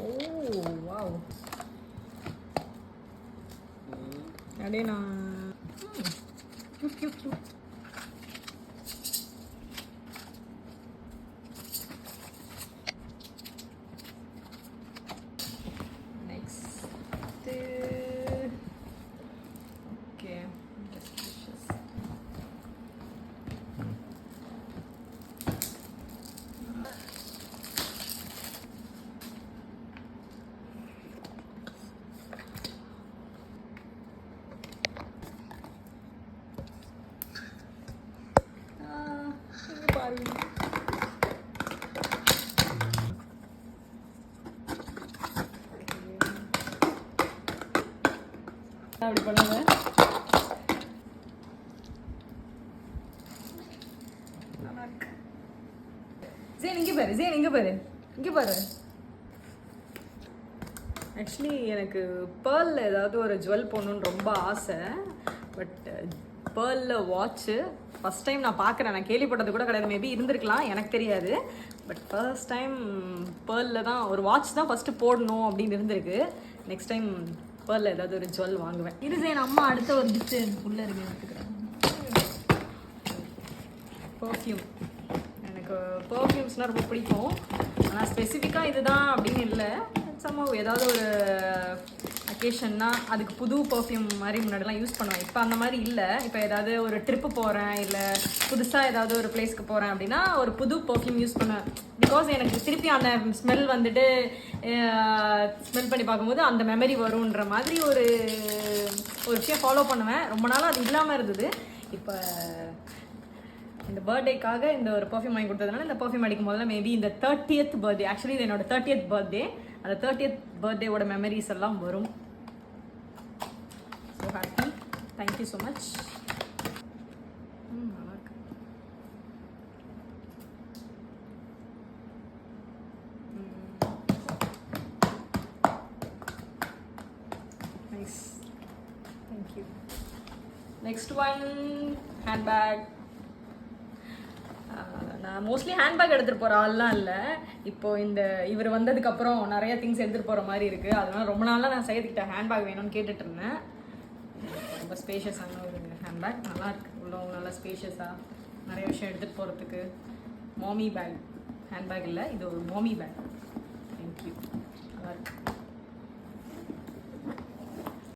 ஓ wow, அப்படியே நான் cute cute cute. அப்படி பண்ணுங்க. ஜேன் இங்கே பாரு, ஜேன் இங்கே பாரு, இங்கே பாரு. ஆக்சுவலி எனக்கு பேர்லில் ஏதாவது ஒரு ஜுவல் போடணுன்னு ரொம்ப ஆசை. பட் பேர்லில் வாட்ச்சு ஃபஸ்ட் டைம் நான் பார்க்குறேன். நான் கேள்விப்பட்டது கூட கிடையாது, மேபி இருந்திருக்கலாம், எனக்கு தெரியாது. பட் ஃபர்ஸ்ட் டைம் பேர்லில் தான் ஒரு வாட்ச் தான் ஃபஸ்ட்டு போடணும் அப்படின்னு இருந்திருக்கு. நெக்ஸ்ட் டைம் பேர்லில் ஏதாவது ஒரு ஜுவல் வாங்குவேன். இது என் அம்மா அடுத்த ஒரு கிஃப்ட் உள்ளே இருக்கு எடுத்துக்கிறேன். பர்ஃப்யூம். எனக்கு பர்ஃப்யூம்ஸ்னால் ரொம்ப பிடிக்கும். ஆனால் ஸ்பெசிஃபிக்காக இதுதான் அப்படின்னு இல்லை. சம்மா ஏதாவது ஒரு அக்கேஷன்னா அதுக்கு புது பர்ஃப்யூம் மாதிரி முன்னாடிலாம் யூஸ் பண்ணுவேன். இப்போ அந்த மாதிரி இல்லை. இப்போ ஏதாவது ஒரு ட்ரிப்பு போகிறேன், இல்லை புதுசாக ஏதாவது ஒரு பிளேஸ்க்கு போகிறேன் அப்படின்னா ஒரு புது பர்ஃப்யூம் யூஸ் பண்ணுவேன். பிகாஸ் எனக்கு திருப்பி அந்த ஸ்மெல் வந்துட்டு ஸ்மெல் பண்ணி பார்க்கும்போது அந்த மெமரி வரும்ன்ற மாதிரி ஒரு விஷயம் ஃபாலோ பண்ணுவேன். ரொம்ப நாளாக அது இல்லாமல் இருந்தது. இப்போ இந்த பர்த்டேக்காக இந்த ஒரு பர்ஃப்யூம் வாங்கி கொடுத்ததுனால இந்த பர்ஃப்யூம் அடிக்கும் போதெல்லாம் மேபி இந்த 30th பர்த்டே, ஆக்சுவலி இது என்னோட 30th பர்த்டே, அந்த 30th பர்த்டேவோட மெமரிஸ் எல்லாம் வரும். So happy, thank you so much. நல்லா இருக்கு. Nice, thank you. Next one handbag. நான் மோஸ்ட்லி ஹேண்ட்பேக் எடுத்துகிட்டு போகிற ஆள்லாம் இல்லை. இப்போது இந்த இவர் வந்ததுக்கப்புறம் நிறைய திங்ஸ் எடுத்துகிட்டு போகிற மாதிரி இருக்குது. அதனால ரொம்ப நாளாக நான் செய்யறதுக்கிட்ட ஹேண்ட்பேக் வேணும்னு கேட்டுட்டு இருந்தேன். ரொம்ப ஸ்பேஷியஸான ஒரு ஹேண்ட்பேக், நல்லாயிருக்கு. உள்ள நல்லா ஸ்பேஷியஸாக நிறைய விஷயம் எடுத்துகிட்டு போகிறதுக்கு. மாமி பேக், ஹேண்ட்பேக் இல்லை, இது ஒரு மாமி பேக். தேங்க்யூ, நல்லாயிருக்கு.